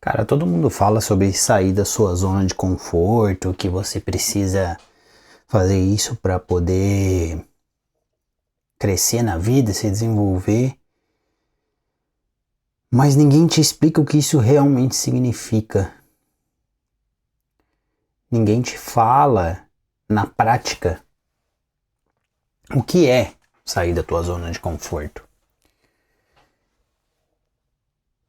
Cara, todo mundo fala sobre sair da sua zona de conforto, que você precisa fazer isso para poder crescer na vida, se desenvolver, mas ninguém te explica o que isso realmente significa. Ninguém te fala na prática o que é sair da tua zona de conforto.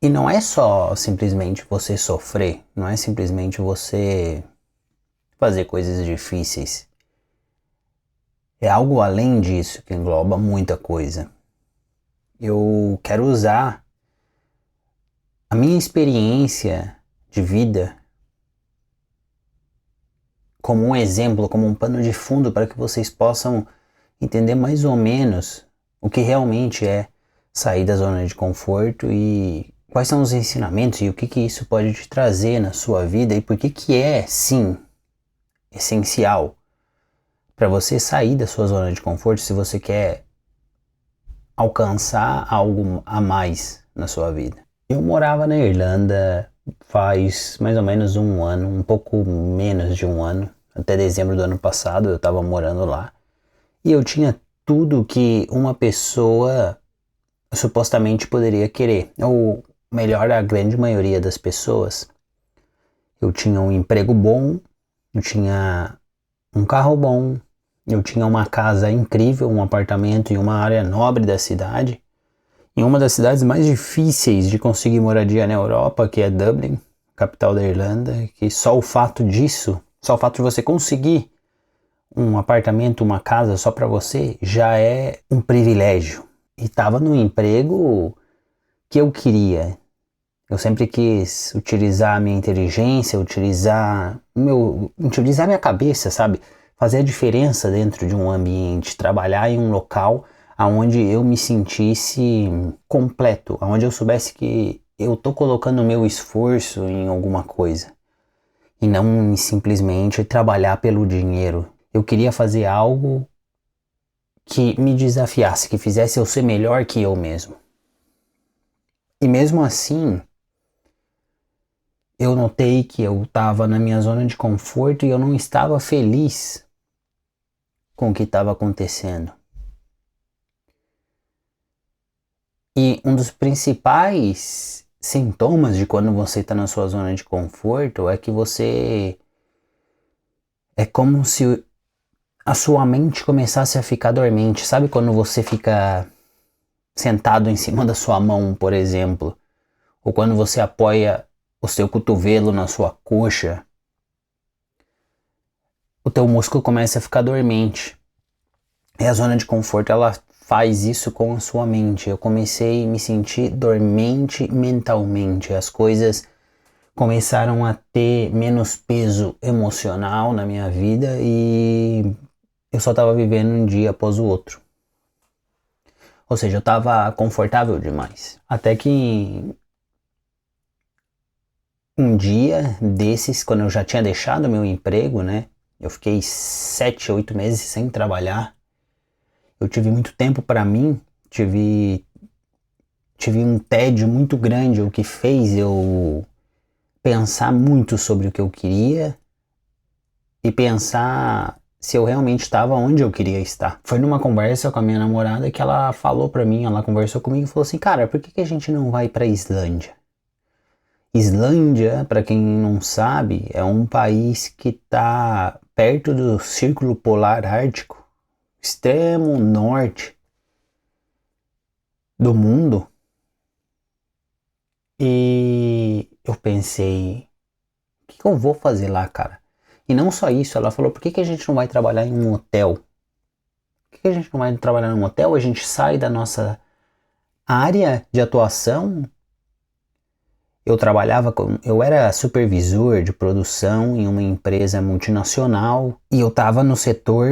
E não é só simplesmente você sofrer, não é simplesmente você fazer coisas difíceis. É algo além disso que engloba muita coisa. Eu quero usar a minha experiência de vida como um exemplo, como um pano de fundo para que vocês possam entender mais ou menos o que realmente é sair da zona de conforto e quais são os ensinamentos e o que isso pode te trazer na sua vida e por que é, sim, essencial para você sair da sua zona de conforto se você quer alcançar algo a mais na sua vida. Eu morava na Irlanda faz mais ou menos um ano, um pouco menos de um ano, até dezembro do ano passado eu estava morando lá e eu tinha tudo que uma pessoa supostamente poderia querer, ou melhor, a grande maioria das pessoas. Eu tinha um emprego bom, eu tinha um carro bom, eu tinha uma casa incrível, um apartamento em uma área nobre da cidade, em uma das cidades mais difíceis de conseguir moradia na Europa, que é Dublin, capital da Irlanda, que só o fato disso, só o fato de você conseguir um apartamento, uma casa só para você, já é um privilégio. E estava no emprego que eu queria. Eu sempre quis utilizar a minha inteligência, utilizar minha cabeça, sabe? Fazer a diferença dentro de um ambiente, trabalhar em um local onde eu me sentisse completo, onde eu soubesse que eu tô colocando o meu esforço em alguma coisa e não simplesmente trabalhar pelo dinheiro. Eu queria fazer algo que me desafiasse, que fizesse eu ser melhor que eu mesmo. E mesmo assim, eu notei que eu estava na minha zona de conforto e eu não estava feliz com o que estava acontecendo. E um dos principais sintomas de quando você está na sua zona de conforto é que você é como se a sua mente começasse a ficar dormente. Sabe quando você fica sentado em cima da sua mão, por exemplo, ou quando você apoia o seu cotovelo na sua coxa, o teu músculo começa a ficar dormente. E a zona de conforto, ela faz isso com a sua mente. Eu comecei a me sentir dormente mentalmente. As coisas começaram a ter menos peso emocional na minha vida e eu só estava vivendo um dia após o outro. Ou seja, eu estava confortável demais. Até que um dia desses, quando eu já tinha deixado meu emprego, né? Eu fiquei 7, 8 meses sem trabalhar. Eu tive muito tempo para mim, tive um tédio muito grande, o que fez eu pensar muito sobre o que eu queria e pensar se eu realmente estava onde eu queria estar. Foi numa conversa com a minha namorada que ela falou pra mim, ela conversou comigo e falou assim: cara, por que a gente não vai pra Islândia? Islândia, para quem não sabe, é um país que está perto do Círculo Polar Ártico, extremo norte do mundo. E eu pensei, o que eu vou fazer lá, cara? E não só isso, ela falou, por que a gente não vai trabalhar em um hotel? Por que a gente não vai trabalhar em um hotel? A gente sai da nossa área de atuação. Eu era supervisor de produção em uma empresa multinacional e eu estava no setor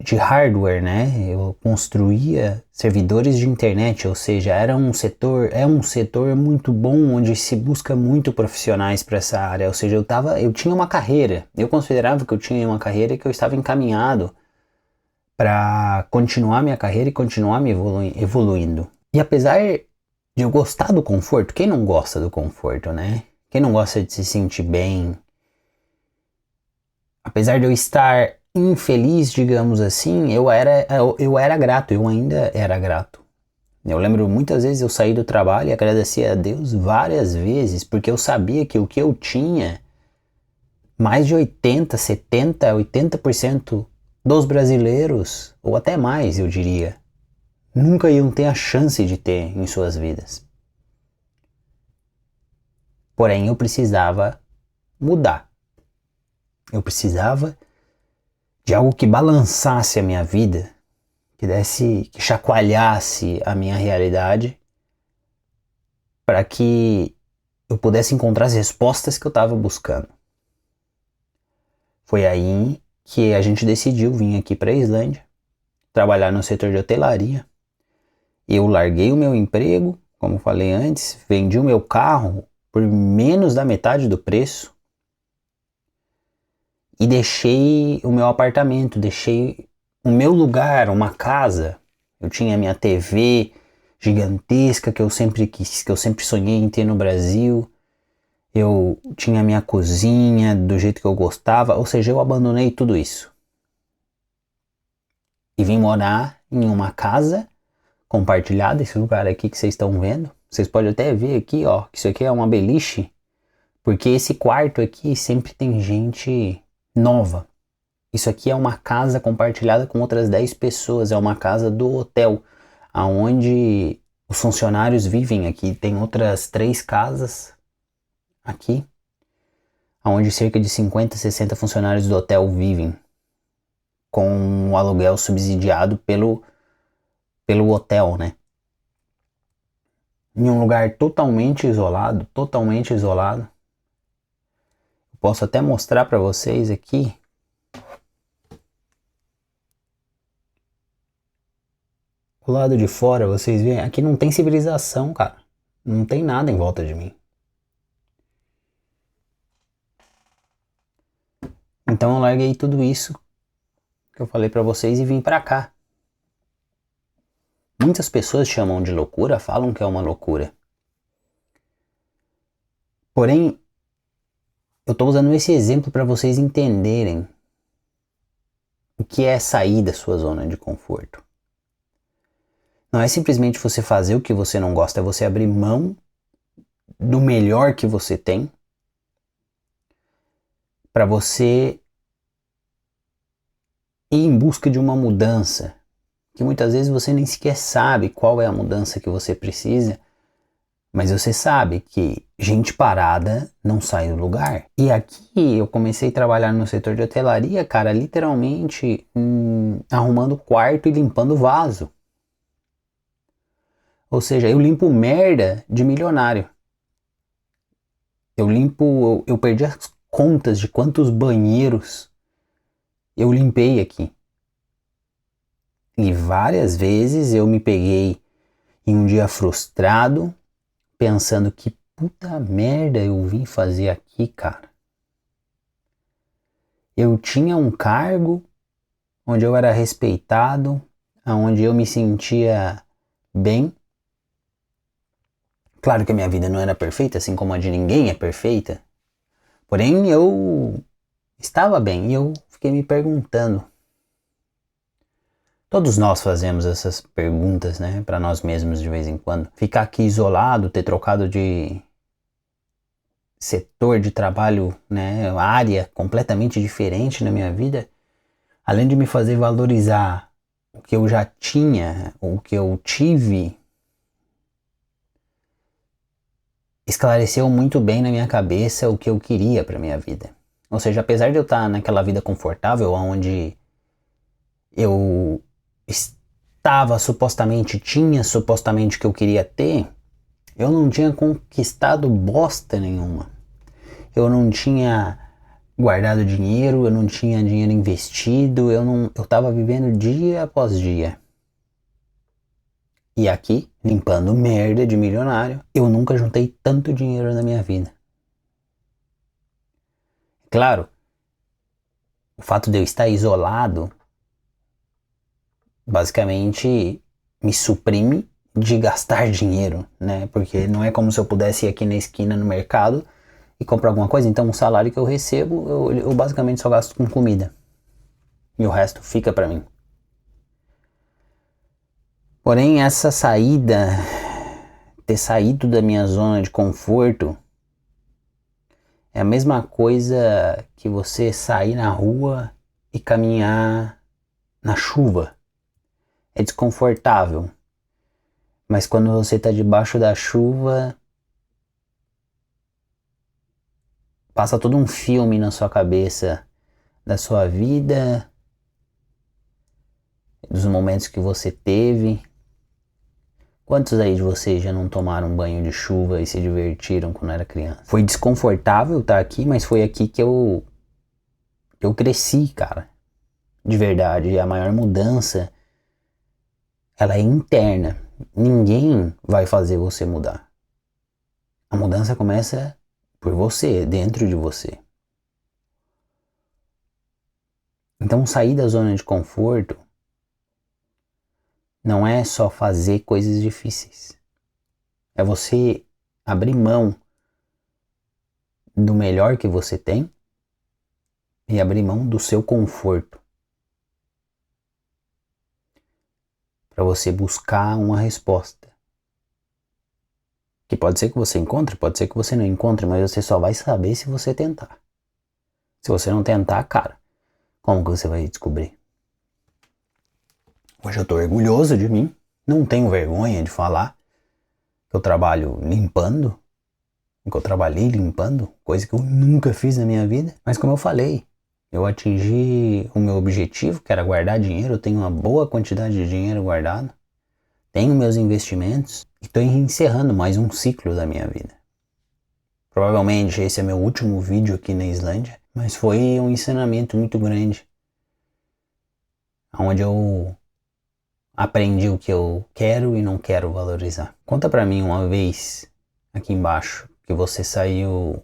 de hardware, né? Eu construía servidores de internet, ou seja, é um setor muito bom onde se busca muito profissionais para essa área, ou seja, eu tinha uma carreira, eu considerava que eu tinha uma carreira e que eu estava encaminhado para continuar minha carreira e continuar me evoluindo. E apesar de eu gostar do conforto, quem não gosta do conforto, né? Quem não gosta de se sentir bem? Apesar de eu estar infeliz, digamos assim, eu era grato, eu ainda era grato. Eu lembro muitas vezes eu saí do trabalho e agradeci a Deus várias vezes, porque eu sabia que o que eu tinha, mais de 80, 70, 80% dos brasileiros, ou até mais, eu diria, nunca iam ter a chance de ter em suas vidas. Porém, eu precisava mudar. Eu precisava de algo que balançasse a minha vida, que chacoalhasse a minha realidade, para que eu pudesse encontrar as respostas que eu estava buscando. Foi aí que a gente decidiu vir aqui para a Islândia, trabalhar no setor de hotelaria. Eu larguei o meu emprego, como falei antes, vendi o meu carro por menos da metade do preço e deixei o meu apartamento, deixei o meu lugar, uma casa. Eu tinha minha TV gigantesca que eu sempre quis, que eu sempre sonhei em ter no Brasil. Eu tinha minha cozinha do jeito que eu gostava, ou seja, eu abandonei tudo isso. E vim morar em uma casa compartilhada, esse lugar aqui que vocês estão vendo. Vocês podem até ver aqui, ó, que isso aqui é uma beliche, porque esse quarto aqui sempre tem gente nova. Isso aqui é uma casa compartilhada com outras 10 pessoas, é uma casa do hotel, aonde os funcionários vivem aqui. Tem outras 3 casas aqui, onde cerca de 50, 60 funcionários do hotel vivem, com o aluguel subsidiado pelo hotel, né? Em um lugar totalmente isolado. Eu posso até mostrar para vocês aqui. Do lado de fora, vocês veem, aqui não tem civilização, cara. Não tem nada em volta de mim. Então eu larguei tudo isso que eu falei para vocês e vim para cá. Muitas pessoas chamam de loucura, falam que é uma loucura. Porém, eu estou usando esse exemplo para vocês entenderem o que é sair da sua zona de conforto. Não é simplesmente você fazer o que você não gosta, é você abrir mão do melhor que você tem para você ir em busca de uma mudança, que muitas vezes você nem sequer sabe qual é a mudança que você precisa, mas você sabe que gente parada não sai do lugar. E aqui eu comecei a trabalhar no setor de hotelaria, cara, literalmente arrumando quarto e limpando vaso. Ou seja, eu limpo merda de milionário. Eu perdi as contas de quantos banheiros eu limpei aqui. E várias vezes eu me peguei em um dia frustrado, pensando que puta merda eu vim fazer aqui, cara. Eu tinha um cargo onde eu era respeitado, onde eu me sentia bem. Claro que a minha vida não era perfeita, assim como a de ninguém é perfeita. Porém, eu estava bem e eu fiquei me perguntando. Todos nós fazemos essas perguntas, né, para nós mesmos de vez em quando. Ficar aqui isolado, ter trocado de setor de trabalho, né, área completamente diferente na minha vida, além de me fazer valorizar o que eu já tinha, o que eu tive, esclareceu muito bem na minha cabeça o que eu queria para minha vida. Ou seja, apesar de eu estar naquela vida confortável, onde eu tinha supostamente o que eu queria ter, eu não tinha conquistado bosta nenhuma. Eu não tinha guardado dinheiro, eu não tinha dinheiro investido, eu estava vivendo dia após dia. E aqui, limpando merda de milionário, eu nunca juntei tanto dinheiro na minha vida. Claro, o fato de eu estar isolado basicamente me suprime de gastar dinheiro, né? Porque não é como se eu pudesse ir aqui na esquina no mercado e comprar alguma coisa, então o salário que eu recebo, eu basicamente só gasto com comida. E o resto fica pra mim. Porém, essa saída, ter saído da minha zona de conforto, é a mesma coisa que você sair na rua e caminhar na chuva. É desconfortável. Mas quando você está debaixo da chuva, passa todo um filme na sua cabeça da sua vida, dos momentos que você teve. Quantos aí de vocês já não tomaram um banho de chuva e se divertiram quando era criança? Foi desconfortável estar aqui, mas foi aqui que eu cresci, cara. De verdade, e a maior mudança, ela é interna. Ninguém vai fazer você mudar. A mudança começa por você, dentro de você. Então, sair da zona de conforto não é só fazer coisas difíceis. É você abrir mão do melhor que você tem e abrir mão do seu conforto. Para você buscar uma resposta. Que pode ser que você encontre, pode ser que você não encontre, mas você só vai saber se você tentar. Se você não tentar, cara, como que você vai descobrir? Hoje eu tô orgulhoso de mim, não tenho vergonha de falar que eu trabalho limpando, que eu trabalhei limpando, coisa que eu nunca fiz na minha vida. Mas como eu falei, eu atingi o meu objetivo, que era guardar dinheiro, eu tenho uma boa quantidade de dinheiro guardado, tenho meus investimentos e estou encerrando mais um ciclo da minha vida. Provavelmente esse é meu último vídeo aqui na Islândia, mas foi um ensinamento muito grande, onde eu aprendi o que eu quero e não quero valorizar. Conta pra mim uma vez, aqui embaixo, que você saiu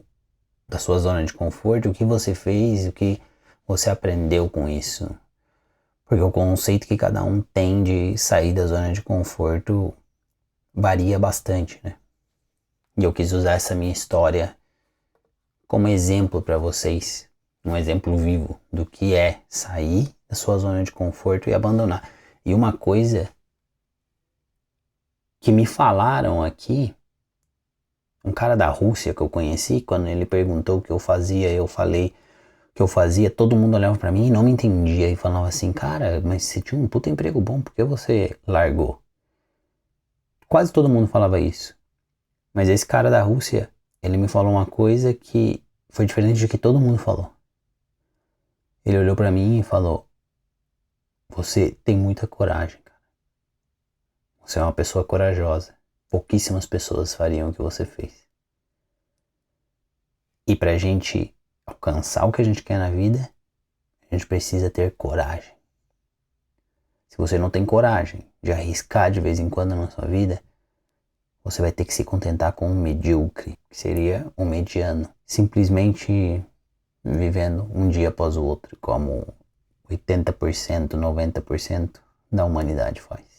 da sua zona de conforto, o que você fez, o que você aprendeu com isso. Porque o conceito que cada um tem de sair da zona de conforto varia bastante, né? E eu quis usar essa minha história como exemplo para vocês, um exemplo vivo do que é sair da sua zona de conforto e abandonar. E uma coisa que me falaram aqui, um cara da Rússia que eu conheci, quando ele perguntou o que eu fazia, eu falei que eu fazia, todo mundo olhava pra mim e não me entendia e falava assim, cara, mas você tinha um puta emprego bom, por que você largou? Quase todo mundo falava isso. Mas esse cara da Rússia, ele me falou uma coisa que foi diferente do que todo mundo falou. Ele olhou pra mim e falou, você tem muita coragem, cara. Você é uma pessoa corajosa. Pouquíssimas pessoas fariam o que você fez. E pra gente alcançar o que a gente quer na vida, a gente precisa ter coragem. Se você não tem coragem de arriscar de vez em quando na sua vida, você vai ter que se contentar com um medíocre, que seria um mediano, simplesmente vivendo um dia após o outro, como 80%, 90% da humanidade faz.